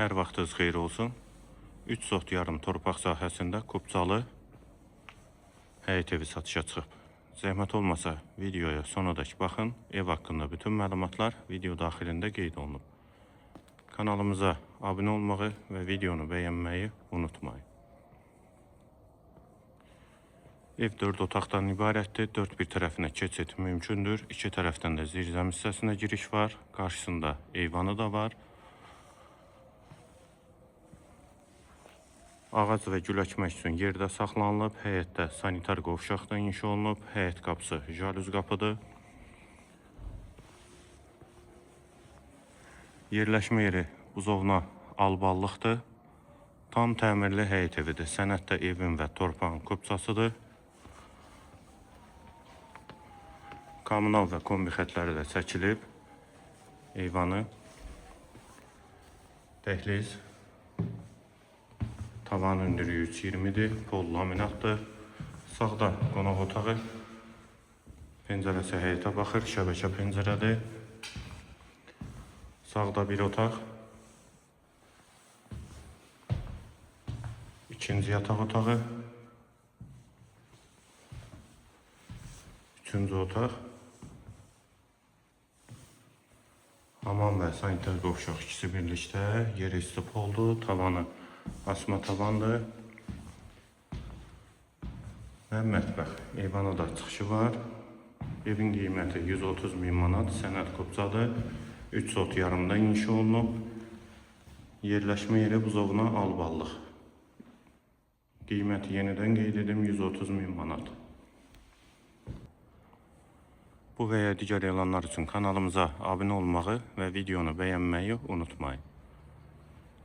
Hər vaxtınız xeyir olsun. 3 sot yarım torpaq sahəsində Kupcalı həyət evi satışa çıxıb. Zəhmət olmasa videoya sonadək baxın. Ev haqqında bütün məlumatlar video daxilində qeyd olunub. Kanalımıza abunə olmağı və videonu bəyənməyi unutmayın. Ev 4 otaqdan ibarətdir. 4 bir tərəfinə keçid mümkündür. 2 tərəfdən də zirzəm hissəsinə giriş var. Qarşısında eyvanı da var. Ağac və gül əkmək üçün yerdə saxlanılıb. Həyətdə sanitar qovşaqda inşa olunub. Həyət qapısı jalüz qapıdır. Yerləşmə yeri buzovna alballıqdır. Tam təmirli həyət evidir. Sənəddə evin və torpağın kupçasıdır. Kommunal və kombi xətləri də çəkilib. Eyvanı, dəhliz, tavan hündürlüyü 3.20-dir, pol laminatdır. Sağda qonaq otağı, pəncərəsi həyətə baxır, şəbəkə pəncərədir. Sağda bir otaq, ikinci yataq otağı, üçüncü otaq, hamam və sanitar qovşaq ikisi birlikdə, yeri isti poldur, tavanı asma tavandır və mətbəx. Eyvana da çıxışı var. Evin qiyməti 130.000 manat, sənəd Kupcadır. 3 sot yarımda inşa olunub. Yerləşmə yeri buzovna alballıq. Qiyməti yenidən qeyd edim 130.000 manat. Bu və ya digər elanlar üçün kanalımıza abunə olmağı və videonu bəyənməyi unutmayın.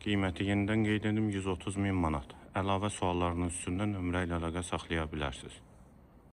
Qiyməti yenidən qeyd edim 130.000 manat. Əlavə suallarınız üstündə nömrə ilə əlaqə saxlaya bilərsiniz.